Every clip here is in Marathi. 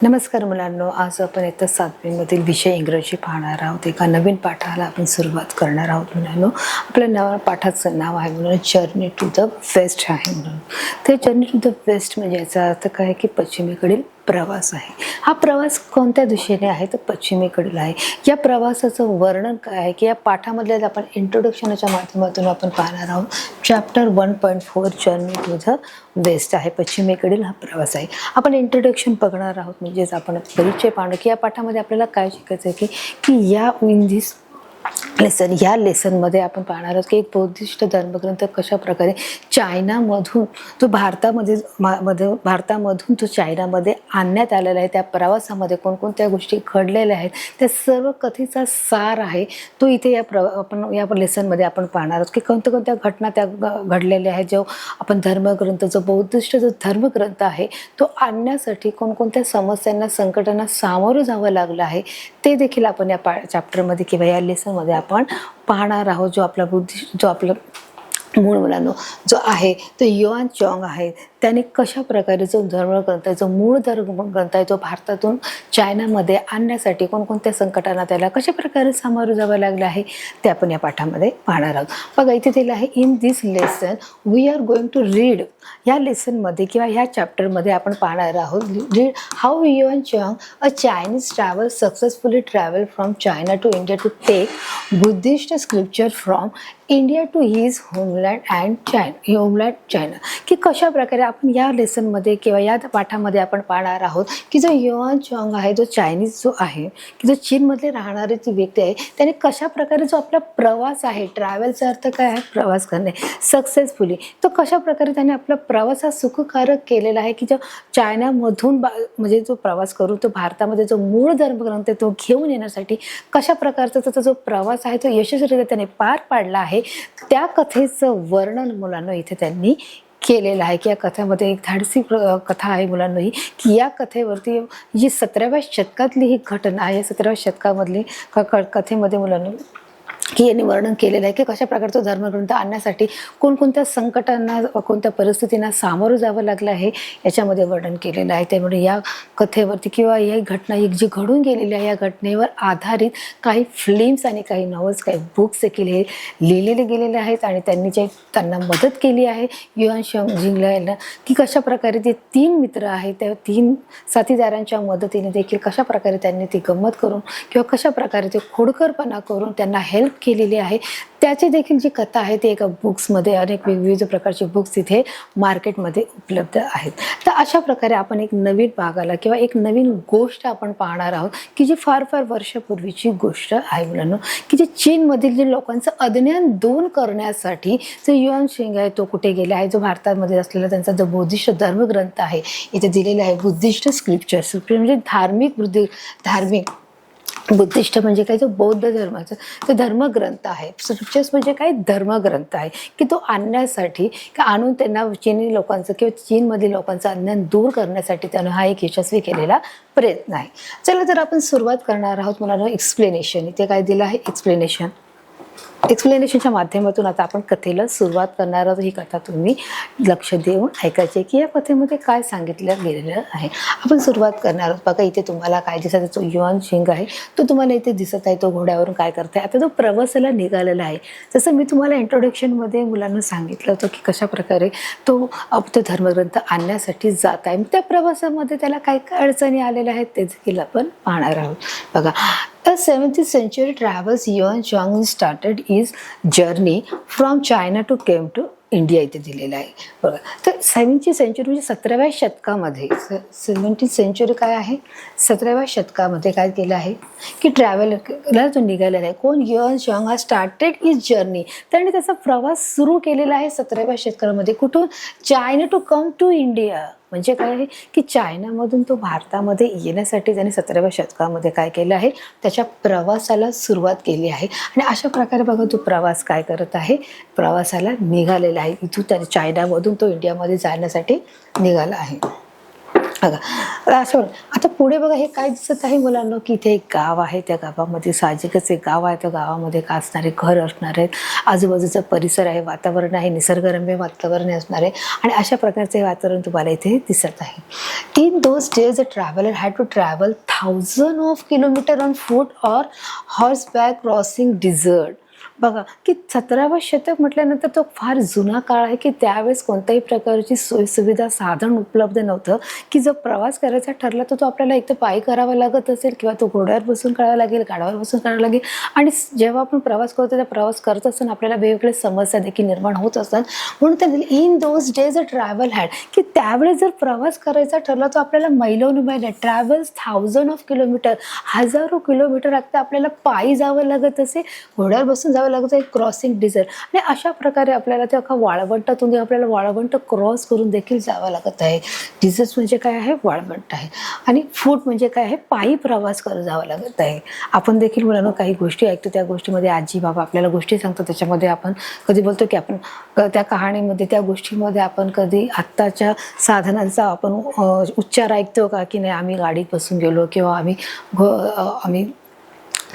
नमस्कार मुलांनो, आज आपण इयत्ता 7वी विषय इंग्रजी पाहणार आहोत. एका नवीन पाठाला आपण सुरुवात करणार आहोत मुलांनो. आपल्या नव्या पाठाचं नाव आहे मुलांनो जर्नी टू द वेस्ट आहे मुलांनो. ते जर्नी टू द वेस्ट म्हणजे याचा अर्थ काय आहे की पश्चिमेकडील प्रवास आहे. हा प्रवास कोणत्या दिशेने आहे तर पश्चिमेकडील आहे. या प्रवासाचं वर्णन काय आहे की या पाठामधल्या आपण इंट्रोडक्शनच्या माध्यमातून आपण पाहणार आहोत. Chapter 1.4 journey to the west आहे, पश्चिमेकडील हा प्रवास आहे. आपण इंट्रोडक्शन बघणार आहोत म्हणजेच आपण परिचय पाहणं की या पाठामध्ये आपल्याला काय शिकायचं आहे की या इन दिस ह्या लेसनमध्ये आपण पाहणार आहोत की एक बौद्धिस्ट धर्मग्रंथ कशा प्रकारे चायनामधून तो भारतामधून तो चायनामध्ये आणण्यात आलेला आहे. त्या प्रवासामध्ये कोणकोणत्या गोष्टी घडलेल्या आहेत त्या सर्व कथेचा सार आहे तो इथे आपण या लेसनमध्ये आपण पाहणार आहोत की कोणत्या घटना त्या घडलेल्या आहेत. जो आपण धर्मग्रंथ जो बौद्धिस्ट जो धर्मग्रंथ आहे तो आणण्यासाठी कोणकोणत्या समस्यांना संकटांना सामोरं जावं लागलं आहे ते देखील आपण या चॅप्टरमध्ये किंवा या लेसनमध्ये आपण पाहणार आहोत. जो आपला मूळ मुलांनो जो आहे तो युआन चॉंग आहे. त्याने कशा प्रकारे जो धर्मग्रंथ आहे जो मूळ धर्मग्रंथ आहे तो भारतातून चायनामध्ये आणण्यासाठी कोणकोणत्या संकटांना त्याला कशा प्रकारे सामोरं जावं लागलं आहे ते आपण या पाठामध्ये पाहणार आहोत. बघा इथे दिलं आहे in this lesson we are going to read. या लेसनमध्ये किंवा ह्या चॅप्टरमध्ये आपण पाहणार आहोत read how Yuan Chwang a Chinese travel successfully travel from China to India to take Buddhist scripture from India to his homeland China. की कशा प्रकारे आपण या लेसनमध्ये किंवा या पाठामध्ये आपण पाहणार आहोत की जो युआन चॉंग आहे जो चायनीज जो आहे की जो चीनमधले राहणारी जी व्यक्ती आहे त्याने कशा प्रकारे जो आपला प्रवास आहे ट्रॅव्हलचा अर्थ काय आहे प्रवास करणे सक्सेसफुली तो कशा प्रकारे त्याने आपला प्रवास हा सुखकारक केलेला आहे की जो चायनामधून म्हणजे जो प्रवास करून तो भारतामध्ये जो मूळ धर्मग्रंथ आहे तो घेऊन येण्यासाठी कशा प्रकारचा त्याचा जो प्रवास आहे तो यशस्वीरित्या त्याने पार पाडला आहे. त्या कथेचं वर्णन मुलांना इथे त्यांनी केलेलं आहे की या कथेमध्ये एक धाडसी कथा आहे मुलांना ही की या कथेवरती जी 17व्या शतकातली ही घटना आहे. 17व्या शतकामधली कथेमध्ये मुलांना की यांनी वर्णन केलेलं आहे की कशा प्रकारचा धर्मग्रंथ आणण्यासाठी कोणकोणत्या संकटांना कोणत्या परिस्थितींना सामोरं जावं लागलं आहे याच्यामध्ये वर्णन केलेलं आहे. त्यामुळे या कथेवरती किंवा ही घटना एक जी घडून गेलेली आहे या घटनेवर आधारित काही फिल्म्स आणि काही नॉव्हल्स काही बुक्स देखील हे लिहिलेले गेलेले आहेत आणि त्यांना मदत केली आहे युआन चॉंगला की कशा प्रकारे ते 3 मित्र आहेत त्या 3 साथीदारांच्या मदतीने देखील कशा प्रकारे त्यांनी ती गंमत करून किंवा कशा प्रकारे ते खोडकरपणा करून त्यांना हेल्प केलेली आहे. त्याची देखील जी कथा आहे ती एका बुक्समध्ये अनेक विविध प्रकारचे बुक्स तिथे मार्केटमध्ये उपलब्ध आहेत. तर अशा प्रकारे आपण एक नवीन भागाला किंवा एक नवीन गोष्ट आपण पाहणार आहोत की जी फार फार वर्षापूर्वीची गोष्ट आहे मुलांनो की जे चीनमधील जे लोकांचं अज्ञान दूर करण्यासाठी जो युआन चॉंग आहे तो कुठे गेला आहे. जो भारतामध्ये असलेला त्यांचा जो बुद्धिस्ट धर्मग्रंथ आहे इथे दिलेला आहे बुद्धिस्ट स्क्रिप्चर म्हणजे धार्मिक बुद्धिस्ट म्हणजे काय जो बौद्ध धर्माचा तो धर्मग्रंथ आहे. स्क्रिप्चर्स म्हणजे काय धर्मग्रंथ आहे की तो आणण्यासाठी आणून त्यांना चीनी लोकांचं किंवा चीनमधील लोकांचं अज्ञान दूर करण्यासाठी त्यानं हा एक यशस्वी केलेला प्रयत्न आहे. चला तर आपण सुरुवात करणार आहोत मुलांना एक्सप्लेनेशन. इथे काय दिलं आहे एक्सप्लेनेशनच्या माध्यमातून आता आपण कथेला सुरुवात करणार आहोत. ही कथा तुम्ही लक्ष देऊन ऐकायची की या कथेमध्ये काय सांगितलं गेलेलं आहे. आपण सुरुवात करणार आहोत. बघा इथे तुम्हाला काय दिसत जो युआन चॉंग आहे तो तुम्हाला इथे दिसत आहे. तो घोड्यावरून काय करताय आता तो प्रवासाला निघालेला आहे. जसं मी तुम्हाला इंट्रोडक्शनमध्ये मुलांना सांगितलं होतं की कशा प्रकारे तो धर्मग्रंथ आणण्यासाठी जात आहे. त्या प्रवासामध्ये त्याला काय काय अडचणी आलेल्या आहेत ते देखील आपण पाहणार आहोत. बघा A 17th century travels Yuan Chang started his journey from China to came to India इथे दिलेला आहे. बघा तर 17th सेंचुरी म्हणजे 17व्या शतकामध्ये 17th सेंचुरी काय आहे 17व्या शतकामध्ये काय केलं आहे की ट्रॅव्हलला तो निघालेला आहे. कोण युआन चॉंग हा स्टार्टेड इज जर्नी त्याने त्याचा प्रवास सुरू केलेला आहे 17व्या शतकामध्ये. कुठून China to come to India म्हणजे काय आहे की चायनामधून तो भारतामध्ये येण्यासाठी त्याने 17व्या शतकामध्ये काय केलं आहे त्याच्या प्रवासाला सुरुवात केली आहे. आणि अशा प्रकारे बघा तो प्रवास काय करत आहे प्रवासाला निघालेला आहे. इथून त्या चायनामधून तो इंडियामध्ये जाण्यासाठी निघाला आहे. बघा असं आता पुढे बघा हे काय दिसत आहे मुलांना की इथे एक गाव आहे. त्या गावामध्ये साहजिकच एक गाव आहे. त्या गावामध्ये का असणारे घर असणार आहेत, आजूबाजूचा परिसर आहे, वातावरण आहे, निसर्गरम्य वातावरण असणार आहे आणि अशा प्रकारचे वातावरण तुम्हाला इथे दिसत आहे. In those days a traveller had to travel 1000 of kilometre on foot or horseback crossing desert. बघा की 17वे शतक म्हटल्यानंतर तो फार जुना काळ आहे की त्यावेळेस कोणत्याही प्रकारची सोयीसुविधा साधन उपलब्ध नव्हतं की जर प्रवास करायचा ठरला तर तो आपल्याला एक तर पायी करावा लागत असेल किंवा तो घोड्यावर बसून करावा लागेल, गाडावर बसून करावा लागेल. आणि जेव्हा आपण प्रवास करतो त्या प्रवास करत असताना आपल्याला वेगवेगळ्या समस्या देखील निर्माण होत असतात. म्हणून ते in those days a travel had की त्यावेळेस जर प्रवास करायचा ठरला तर आपल्याला मैलोन ट्रॅव्हल्स 1000 ऑफ किलोमीटर, हजारो किलोमीटर आपल्याला पायी जावं लागत असे, घोड्यावर बसून जावं लागतं एक क्रॉसिंग डिझर्ट. आणि अशा प्रकारे आपल्याला ते अख्खा वाळवंटातून आपल्याला वाळवंट क्रॉस करून देखील जावं लागत आहे. डिझर्ट म्हणजे काय आहे, वाळवंट आहे. आणि फूट म्हणजे काय आहे, पायी प्रवास करत जावं लागत आहे. आपण देखील मुलांना काही गोष्टी ऐकतो, त्या गोष्टीमध्ये आजी बाबा आपल्याला गोष्टी सांगतात, त्याच्यामध्ये आपण कधी बोलतो की आपण त्या कहाणीमध्ये त्या गोष्टीमध्ये आपण कधी आत्ताच्या साधनांचा आपण उच्चार ऐकतो का की नाही आम्ही गाडीत बसून गेलो किंवा आम्ही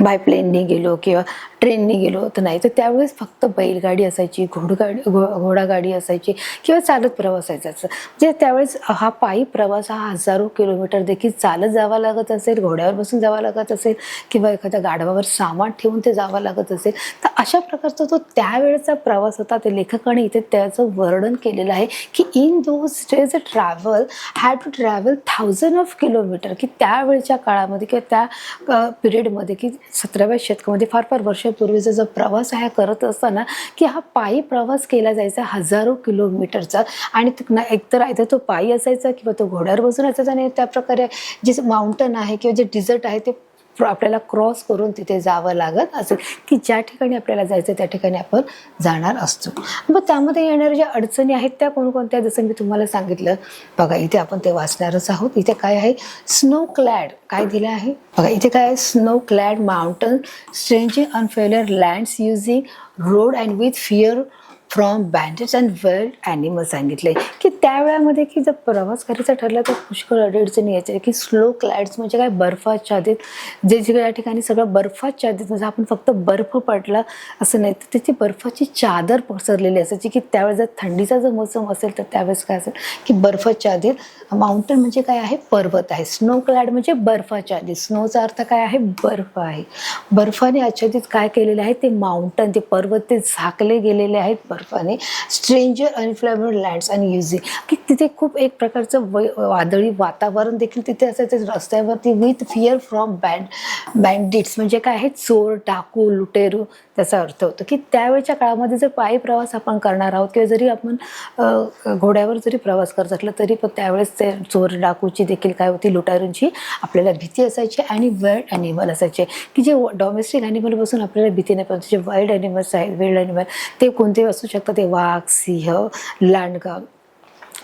बाय प्लेननी गेलो किंवा ट्रेननी गेलो तर नाही. तर त्यावेळेस फक्त बैलगाडी असायची, घोडागाडी असायची किंवा चालत प्रवास असायचा. म्हणजे त्यावेळेस हा पायी प्रवास हा हजारो किलोमीटर देखील चालत जावा लागत असेल, घोड्यावर बसून जावं लागत असेल किंवा एखाद्या गाढवावर सामान ठेवून ते जावं लागत असेल. तर अशा प्रकारचा तो त्यावेळेचा प्रवास होता. ते लेखकाने इथे त्याचं वर्णन केलेलं आहे की in those days a travel had to travel 1000 of kilometre. की त्यावेळच्या काळामध्ये किंवा त्या पिरियडमध्ये की 17व्या शतकामध्ये फार वर्षापूर्वीचा जो प्रवास आहे करत असताना की हा पायी प्रवास केला जायचा हजारो किलोमीटरचा. आणि एकतर तो पायी असायचा किंवा तो घोड्यावर बसून असायचा. आणि त्या प्रकारे जे माउंटन आहे किंवा जे डिझर्ट आहे ते आपल्याला क्रॉस करून तिथे जावं लागत असेल की ज्या ठिकाणी आपल्याला जायचं त्या ठिकाणी आपण जाणार असतो. मग त्यामध्ये येणाऱ्या ज्या अडचणी आहेत त्या कोणकोणत्या, जसं मी तुम्हाला सांगितलं बघा इथे आपण ते वाचणारच आहोत. इथे काय आहे, स्नो क्लॅड काय दिलं आहे बघा इथे काय आहे, snow clad mountain strange unfamiliar lands using road and with fear from bandits and wild animal सांगितले. की त्यावेळामध्ये की जर प्रवास करायचा ठरला तर पुष्कळ अडचणी यायच्या की स्लो क्लाइड्स म्हणजे काय, बर्फाच्छादित जे या ठिकाणी सगळं बर्फाच्छादित म्हणजे आपण फक्त बर्फ पडला असं नाही तर त्याची बर्फाची चादर पसरलेली असायची. की त्यावेळेस जर थंडीचा जर मोसम असेल तर त्यावेळेस काय असेल की बर्फाच्छादित. माउंटन म्हणजे काय आहे, पर्वत आहे. स्नो क्लाइड म्हणजे बर्फाच्छादित. स्नोचा अर्थ काय आहे, बर्फ आहे. बर्फाने आच्छादित काय केलेले आहे ते माउंटन, ते पर्वत ते झाकले गेलेले आहेत बर्फाने. स्ट्रेंजर अनफ्लेवर्ड लँड्स आणि युझिंग की तिथे खूप एक प्रकारचं वादळी वातावरण देखील तिथे असायचं रस्त्यावरती. विथ फिअर फ्रॉम बँडिट्स म्हणजे काय आहे, चोर, डाकू, लुटेरू त्याचा अर्थ होतो. की त्यावेळच्या काळामध्ये जर पायी प्रवास आपण करणार आहोत किंवा जरी आपण घोड्यावर जरी प्रवास करत असलं तरी पण त्यावेळेस ते चोर डाकूची देखील काय होती, लुटारूंची आपल्याला भीती असायची. आणि वाईल्ड ॲनिमल असायचे की जे डॉमेस्टिक ॲनिमलपासून आपल्याला भीती नाही, पण जे वाईल्ड ॲनिमल्स आहेत, वाईल्ड ॲनिमल ते कोणते असू शकतात, ते वाघ, सिंह, लांडगा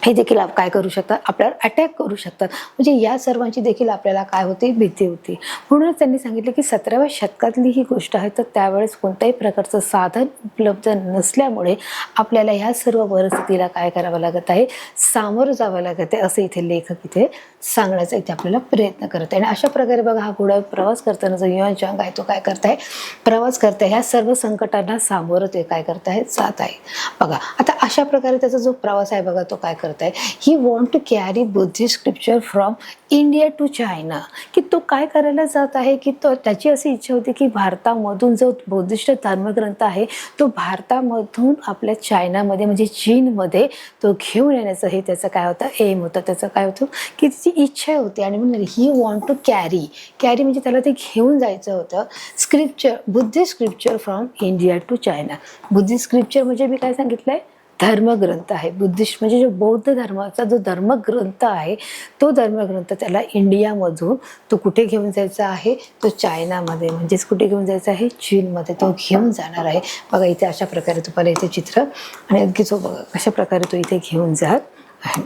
हे देखील काय करू शकतात, आपल्याला अटॅक करू शकतात. म्हणजे या सर्वांची देखील आपल्याला काय होती, भीती होती. म्हणूनच त्यांनी सांगितलं की 17व्या शतकातली ही गोष्ट आहे. तर त्यावेळेस कोणत्याही प्रकारचं साधन उपलब्ध नसल्यामुळे आपल्याला ह्या सर्व परिस्थितीला काय करावं लागत आहे, सामोरं जावं लागत आहे असं इथे लेखक इथे सांगण्याचा इथे आपल्याला प्रयत्न करत आहे. आणि अशा प्रकारे बघा हा घोड्यावर प्रवास करताना जो युआन चांग आहे तो काय करताय, प्रवास करताय. ह्या सर्व संकटांना सामोरं ते काय करताय, जात आहे. बघा आता अशा प्रकारे त्याचा जो प्रवास आहे बघा तो काय करताय, he want to carry Buddhist scripture from India to China. की तो काय करायला जात आहे की तो त्याची अशी इच्छा होती की भारतामधून जो बौद्धिस्ट धर्मग्रंथ आहे तो भारतामधून आपल्या चायनामध्ये म्हणजे चीनमध्ये तो घेऊन येण्याचं हे त्याचं काय होतं, एम होतं. त्याचं काय होतं की त्याची इच्छा होती. आणि म्हणून ही वॉन्ट टू कॅरी म्हणजे त्याला ते घेऊन जायचं होतं scripture, Buddhist scripture from India to China. Buddhist scripture म्हणजे मी काय सांगितलंय, धर्मग्रंथ आहे. बुद्धिस्ट म्हणजे जो बौद्ध धर्माचा जो धर्मग्रंथ आहे तो धर्मग्रंथ त्याला इंडियामधून तो कुठे घेऊन जायचा आहे, तो चायनामध्ये म्हणजेच कुठे घेऊन जायचा आहे, चीनमध्ये तो घेऊन जाणार आहे. बघा इथे अशा प्रकारे तुम्हाला इथे चित्र आणि अगदी जो बघा कशा प्रकारे तो इथे घेऊन जात आहे.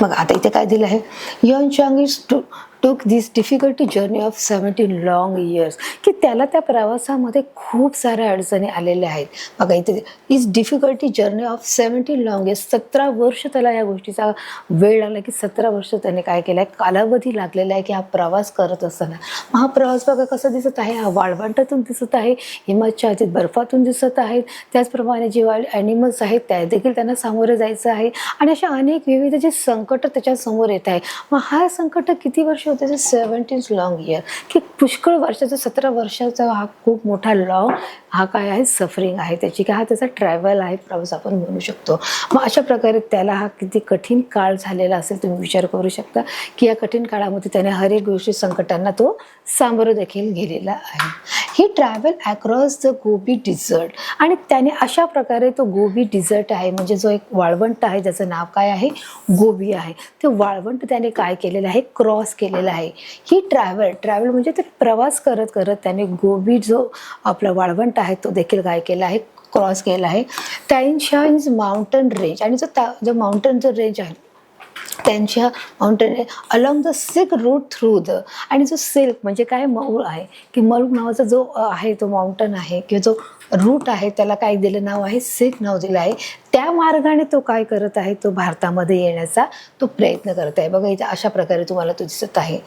मग आता इथे काय दिलं आहे, UN Chang is took this difficulty journey of 17 long years, की त्याला त्या प्रवासामध्ये खूप साऱ्या अडचणी आलेल्या आहेत. बघा इथे is difficulty journey of 17 long years, 17 वर्ष त्याला या गोष्टीचा वेळ लागला, की 17 वर्ष त्याने काय केलं आहे, कालावधी लागलेला आहे की हा प्रवास करत असताना. मग हा प्रवास बघा कसा दिसत आहे, हा वाळवंटातून दिसत आहे, हिमाच्छादित बर्फातून दिसत आहेत, त्याचप्रमाणे जे वाईल्ड ॲनिमल्स आहेत त्या देखील त्यांना सामोरे जायचं आहे आणि अशा अनेक विविध जे संकट त्याच्यासमोर येत आहे. मग हा संकट किती वर्ष होते, 17 लॉंग इयर, की पुष्कळ वर्षाचा 17 वर्षाचा हा खूप मोठा लॉंग हा काय आहे, सफरिंग आहे त्याची, की हा त्याचा ट्रॅव्हल आहे, प्रवास आपण म्हणू शकतो. मग अशा प्रकारे त्याला हा किती कठीण काळ झालेला असेल तुम्ही विचार करू शकता, की या कठीण काळामध्ये त्याने हर एक गोष्टी संकटांना तो सामोरं देखील गेलेला आहे. He travel across the Gobi desert, आणि त्याने अशा प्रकारे तो गोबी डिझर्ट आहे म्हणजे जो एक वाळवंट आहे ज्याचं नाव काय आहे, गोबी आहे, ते वाळवंट त्याने काय केलेलं आहे, क्रॉस केलेलं आहे. ही ट्रॅव्हल म्हणजे ते प्रवास करत करत त्याने गोबी जो आपला वाळवंट आहे तो देखील काय केला आहे, क्रॉस केला आहे. टाईनशान्स माउंटन रेंज, आणि जो माउंटनचं रेंज आहे त्यांच्या mountain along the silk route through the, आणि जो सिल्क म्हणजे काय, मऊळ आहे, की मऊळ नावाचा जो आहे तो माउंटन आहे किंवा जो रूट आहे त्याला काय दिलं नाव आहे, सिल्क नाव दिलं आहे. त्या मार्गाने तो काय करत आहे, तो भारतामध्ये येण्याचा तो प्रयत्न करत आहे. बघा इथे अशा प्रकारे तुम्हाला तो दिसत आहे.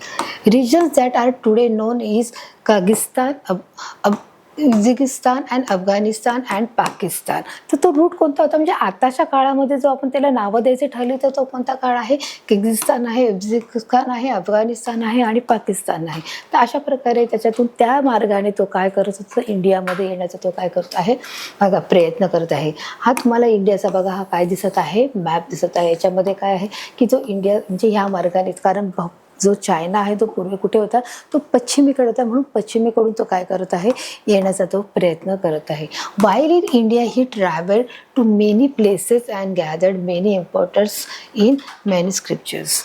Regions that are today known is Kyrgyzstan, Uzbekistan and Afghanistan and Pakistan. तर तो रूट कोणता होता, म्हणजे आताच्या काळामध्ये जो आपण त्याला नावं द्यायचे ठरले तर तो कोणता काळ आहे, किर्गिस्तान आहे, उझबेकिस्तान आहे, अफगाणिस्तान आहे आणि पाकिस्तान आहे. तर अशा प्रकारे त्याच्यातून त्या मार्गाने तो काय करत होता, इंडियामध्ये येण्याचा तो काय करत आहे, बघा प्रयत्न करत आहे. हा तुम्हाला इंडियाचा बघा हा काय दिसत आहे, मॅप दिसत आहे. याच्यामध्ये काय आहे की जो इंडिया म्हणजे ह्या मार्गाने, कारण जो चायना आहे तो पूर्वी कुठे होता, तो पश्चिमेकडे होता, म्हणून पश्चिमेकडून तो काय करत आहे, येण्याचा तो प्रयत्न करत आहे. While in India he travel to many places and gathered many importance in many scriptures.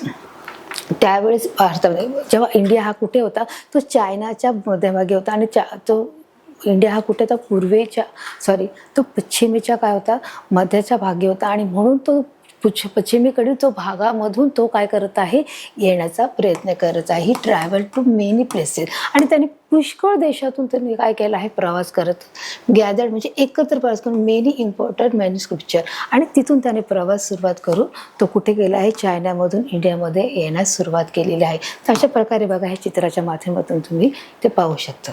त्यावेळेस भारतामध्ये जेव्हा इंडिया हा कुठे होता, तो चायनाच्या मध्यभागी होता, आणि तो इंडिया हा कुठे होता, तो पश्चिमेच्या काय होता, मध्याच्या भागी होता, आणि म्हणून तो पश्चिमेकडील तो भागामधून तो काय करत आहे, येण्याचा प्रयत्न करत आहे. He travel to many places, आणि त्यांनी पुष्कळ देशातून त्यांनी काय केलं आहे, प्रवास करत, गॅदर्ड म्हणजे एकत्र प्रवास करून मेनी इम्पॉर्टंट मॅन्युस्क्रिप्चर, आणि तिथून त्याने प्रवास सुरुवात करून तो कुठे गेला आहे, चायनामधून इंडियामध्ये येण्यास सुरुवात केलेली आहे. तर अशा प्रकारे बघा हे चित्राच्या माध्यमातून तुम्ही ते पाहू शकता.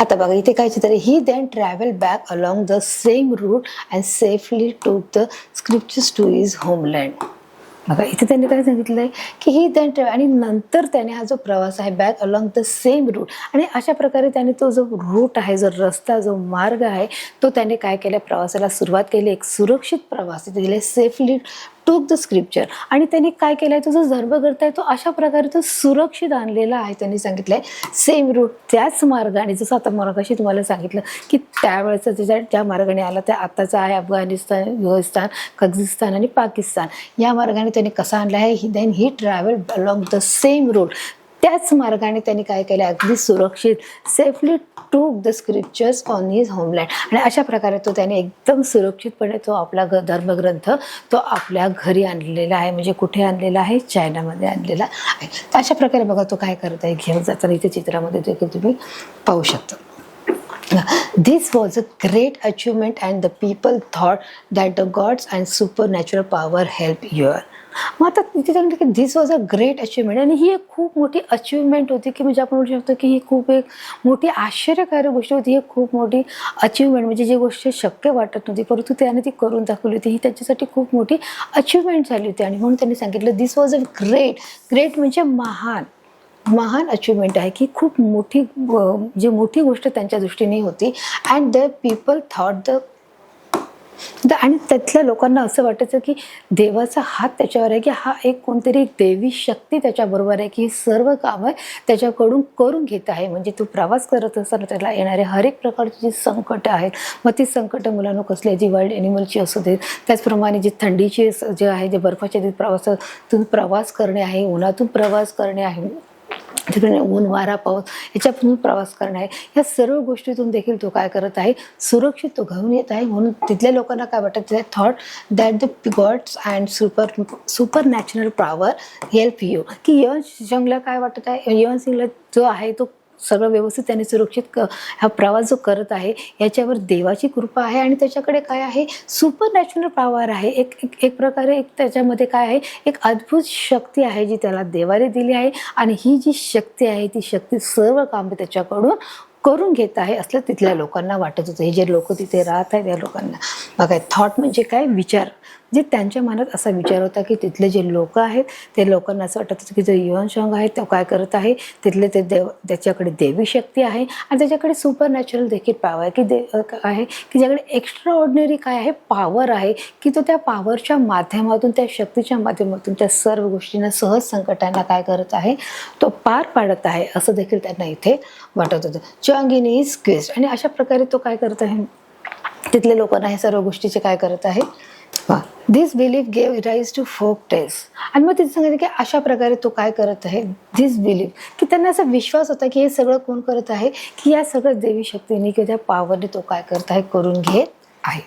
आता बघा इथे काय चित्र आहे, he then travel back along the same route and safely took the scriptures to his homeland. बघा इथे त्यांनी काय सांगितलं आहे की ही देन ट्रॅव्हल, आणि नंतर त्याने हा जो प्रवास आहे back along the same route, आणि अशा प्रकारे त्याने तो जो रूट आहे, जो रस्ता, जो मार्ग आहे तो त्याने काय केलं, प्रवासाला सुरुवात केली. एक सुरक्षित प्रवास तिथे दिले, सेफली टूक द स्क्रिप्चर, आणि त्यांनी काय केलं आहे, तो जो धर्मग्रंथ आहे तो अशा प्रकारे तो सुरक्षित आणलेला आहे. त्यांनी सांगितलं आहे सेम रूट, त्याच मार्गाने, जसं आता मगाशी तुम्हाला सांगितलं की त्यावेळेचं ज्या मार्गाने आला त्या आताचा आहे अफगाणिस्तान, युएस्तान, किर्गिस्तान आणि पाकिस्तान, या मार्गाने त्यांनी कसा आणला आहे, then he travel along the same route, त्याच मार्गाने त्यांनी काय केलं, अगदी सुरक्षित, safely took the scriptures on his homeland, आणि अशा प्रकारे तो त्याने एकदम सुरक्षितपणे तो आपला धर्मग्रंथ तो आपल्या घरी आणलेला आहे. म्हणजे कुठे आणलेला आहे, चायनामध्ये आणलेला आहे. तर अशा प्रकारे बघा तो काय करत आहे, घेऊन जाताना इथे चित्रामध्ये देखील तुम्ही पाहू शकता. This was a great achievement and the people thought that the gods and supernatural power helped here. मग आता तिथे सांगितलं की दिस वॉज अ ग्रेट अचिव्हमेंट, आणि ही एक खूप मोठी अचिव्हमेंट होती, की म्हणजे आपण म्हणू शकतो की ही खूप एक मोठी आश्चर्यकारक गोष्ट होती. ही खूप मोठी अचिव्हमेंट म्हणजे जी गोष्ट शक्य वाटत नव्हती परंतु त्याने ती करून दाखवली होती, ही त्याच्यासाठी खूप मोठी अचिव्हमेंट झाली होती. आणि म्हणून त्यांनी सांगितलं दिस वॉज अ ग्रेट म्हणजे महान अचिव्हमेंट आहे, की खूप मोठी जी मोठी गोष्ट त्यांच्या दृष्टीने होती. अँड द पीपल थॉट आणि त्यातल्या लोकांना असं वाटायचं की देवाचा हात त्याच्यावर आहे, की हा एक कोणतरी एक देवी शक्ती त्याच्याबरोबर आहे, की ही सर्व कामं त्याच्याकडून करून घेत आहे. म्हणजे तो प्रवास करत असताना त्याला येणारे हर एक प्रकारची जी संकटं आहेत, मग ती संकटं मुलांना कसली, जी वाईल्ड ॲनिमलची असू देत, त्याचप्रमाणे जी थंडीची जे आहे, जे बर्फाच्या प्रवासातून प्रवास करणे आहे, उन्हातून प्रवास करणे आहे, तिकडे ऊन वारा पाऊस याच्यापासून प्रवास करणं आहे, या सर्व गोष्टीतून देखील तो काय करत आहे, सुरक्षित तो घेऊन येत आहे. म्हणून तिथल्या लोकांना काय वाटत, ते thought that the gods and super natural power help you, की यवन सिंगला काय वाटत आहे, यवन सिंगला जो आहे तो सगळं व्यवस्थित त्याने सुरक्षित हा प्रवास जो करत आहे याच्यावर देवाची कृपा आहे आणि त्याच्याकडे काय आहे, सुपर नॅचरल पॉवर आहे. एक प्रकारे एक त्याच्यामध्ये काय आहे, एक अद्भुत शक्ती आहे जी त्याला देवाने दिली आहे आणि ही जी शक्ती आहे ती शक्ती सर्व कामे त्याच्याकडून करून घेत आहे असं तिथल्या लोकांना वाटत होतं. हे जे लोक तिथे राहत आहेत त्या लोकांना बघा, थॉट म्हणजे काय, विचार. जे त्यांच्या मनात असा विचार होता की तिथले जे लोक आहेत ते लोकांना असं वाटत होतं की जो युवन शॉंग आहे तो काय करत आहे, तिथले ते त्याच्याकडे देवी शक्ती आहे आणि त्याच्याकडे सुपर नॅचरल देखील पॉवर आहे, की काय आहे की ज्याकडे एक्स्ट्रा ऑर्डिनरी काय आहे, पॉवर आहे, की तो त्या पॉवरच्या माध्यमातून, त्या शक्तीच्या माध्यमातून त्या सर्व गोष्टींना, सहज संकटांना काय करत आहे, तो पार पाडत आहे असं देखील त्यांना इथे वाटत होतं. चांगिन इज क्विस्ट, आणि अशा प्रकारे तो काय करत आहे, तिथल्या लोकांना हे सर्व गोष्टीचे काय करत आहे. This belief gave rise to folk tales, आणि मग तिथे सांगितलं की अशा प्रकारे तो काय करत आहे, दिस बिलीफ, की त्यांना असा विश्वास होता की हे सगळं कोण करत आहे, की या सगळं देवी शक्तीने किंवा त्या पॉवरने तो काय करत आहे, करून घेत आहे.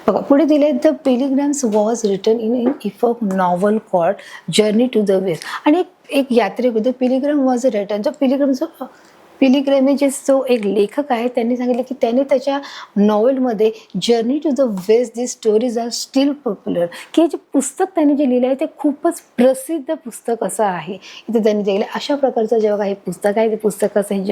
बघा पुढे दिले, the pilgrims was written in epic novel called Journey to the West, आणि एक यात्रेबद्दल पिलिग्रम वॉज रिटन, जो पिलिग्रमेजेस जो एक लेखक आहे त्यांनी सांगितलं की त्याने त्याच्या नॉवेलमध्ये Journey to the West this stories are still popular, की जे पुस्तक त्यांनी जे लिहिलं आहे ते खूपच प्रसिद्ध पुस्तक असं आहे. इथे त्यांनी दिलं अशा प्रकारचं जेव्हा हे पुस्तक आहे, ते पुस्तकाचं हे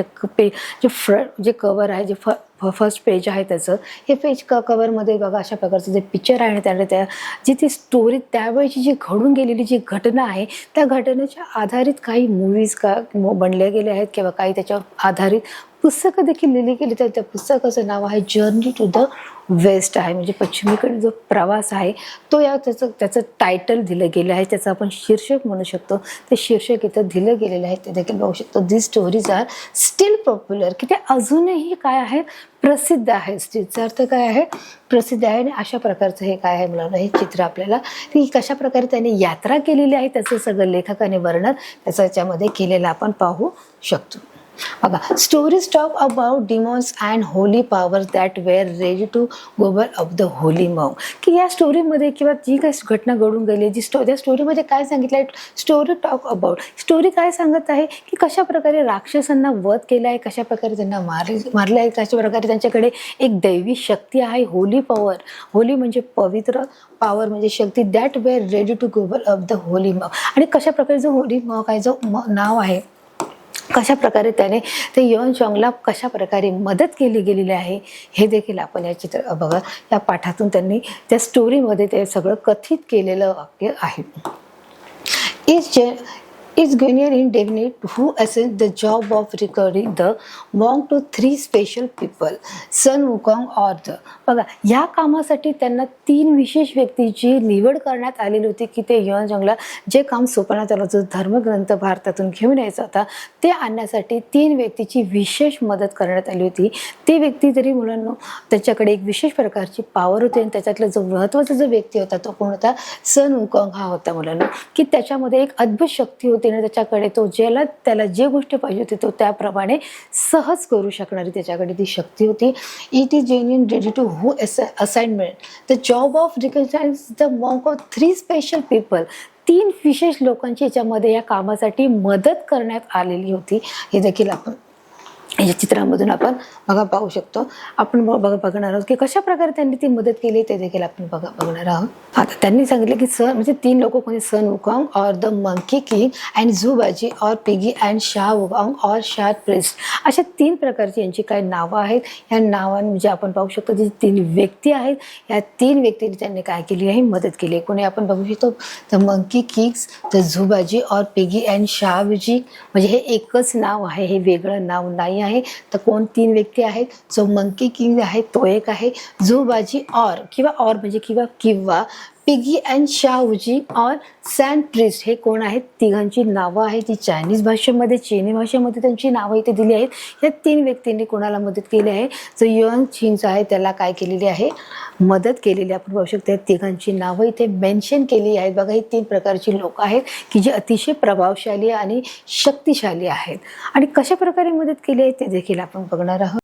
जे कवर आहे, जे फर्स्ट पेज आहे त्याचं, हे पेज कवरमध्ये बघा अशा प्रकारचं जे पिक्चर आहे आणि त्याने जी ती स्टोरी त्यावेळेची जी घडून गेलेली जी घटना आहे त्या घटनेच्या आधारित काही मूवीज बनले गेले आहेत किंवा काही त्याच्यावर आधारित पुस्तकं देखील लिहिली गेली. तर त्या पुस्तकाचं नाव आहे जर्नी टू द वेस्ट आहे, म्हणजे पश्चिमेकडे जो प्रवास आहे तो त्याचं टायटल दिलं गेलं आहे, त्याचं आपण शीर्षक म्हणू शकतो. ते शीर्षक इथं दिलं गेलेलं आहे, ते देखील बघू शकतो. दिस स्टोरीज आर स्टील पॉप्युलर, की ते अजूनही काय आहे, प्रसिद्ध आहे. स्टीलचा अर्थ काय आहे, प्रसिद्ध आहे. आणि अशा प्रकारचं हे काय आहे मला हे चित्र आपल्याला, की कशा प्रकारे त्याने यात्रा केलेली आहे त्याचं सगळं लेखकाने वर्णन त्याचं याच्यामध्ये केलेलं आपण पाहू शकतो. बघा, stories talk about demons and holy power that were ready to gobble up the holy mount, की या स्टोरीमध्ये किंवा जी काही घटना घडून गेली जी त्या स्टोरीमध्ये काय सांगितलं आहे, स्टोरी टॉक अबाउट, स्टोरी काय सांगत आहे की कशा प्रकारे राक्षसांना वध केला आहे, कशा प्रकारे त्यांना मारले आहे, कशा प्रकारे त्यांच्याकडे एक दैवी शक्ती आहे, होली पॉवर. होली म्हणजे पवित्र, पॉवर म्हणजे शक्ती, that were ready to gobble up the holy mount, आणि कशा प्रकारे जो होली माउंट आहे, जो नाव आहे, कशा प्रकारे त्याने ते युवन शॉंगला कशा प्रकारे मदत केली गेलेली आहे हे देखील आपण या चित्र बघा, या पाठातून त्यांनी त्या स्टोरीमध्ये ते सगळं कथित केलेलं वाक्य आहे. Is Guinea indefinite who assigned the job of recovering the monk to 3 special people, Sun Wukong or the, बघा या कामासाठी त्यांना 3 विशेष व्यक्तीची निवड करण्यात आलेली होती की ते युवन शॉंगला जे काम सोपवण्यात आलं, जो धर्मग्रंथ भारतातून घेऊन यायचा होता ते आणण्यासाठी 3 व्यक्तीची विशेष मदत करण्यात आली होती. ती व्यक्ती जरी मुलांना त्याच्याकडे एक विशेष प्रकारची पॉवर होती आणि त्याच्यातला जो महत्त्वाचा जो व्यक्ती होता तो कोण होता, सन वुकॉंग हा होता मुलांना, की त्याच्यामध्ये एक अद्भुत शक्ती होती आणि त्याच्याकडे तो त्याला जे गोष्टी पाहिजे होती तो त्याप्रमाणे सहज करू शकणारी त्याच्याकडे ती शक्ती होती. It is genuine ready to who assignment the job of recognise the monk of 3 special people, 3 विशेष लोकांची याच्यामध्ये या कामासाठी मदत करण्यात आलेली होती. हे देखील आपण या चित्रामधून आपण पाहू शकतो. आपण बघणार आहोत की कशा प्रकारे त्यांनी ती मदत केली ते देखील आपण बघणार आहोत. आता त्यांनी सांगितलं की म्हणजे 3 लोक कोणी, सन वुकॉंग और द मंकी किंग अँड झूबाजी और पिगी अँड शाह वुकॉंग और शाह प्रिस्ट, अशा 3 प्रकारची यांची काही नावं आहेत. या नावां म्हणजे आपण पाहू शकतो की 3 व्यक्ती आहेत, या 3 व्यक्तींनी त्यांनी काय केली आहे, मदत केली आहे. कोणी आपण बघू शकतो द मंकी किंग्स, द झूबाजी और पिगी अँड शाहजी, म्हणजे हे एकच नाव आहे, हे वेगळं नाव नाही आहे. तर कोण 3 व्यक्ती आहेत, जो मंकी किंग आहे तो एक आहे, झूबाजी और म्हणजे किंवा पिगी अँड शाओजी और सॅन प्रिस्ट हे कोण आहेत? तिघांची नावं आहेत जी चायनीज भाषेमध्ये, चीनी भाषेमध्ये त्यांची नावं इथे दिली आहेत. या 3 व्यक्तींनी कोणाला मदत केली आहे? जो युआन चीनचा आहे त्याला काय केलेली आहे? मदत केलेली. आपण पाहू शकतो तिघांची नावं इथे मेन्शन केली आहेत. बघा, ही 3 प्रकारची लोक आहेत की जी अतिशय प्रभावशाली आणि शक्तिशाली आहेत. आणि कशा प्रकारे मदत केली आहे ते देखील आपण बघणार आहोत.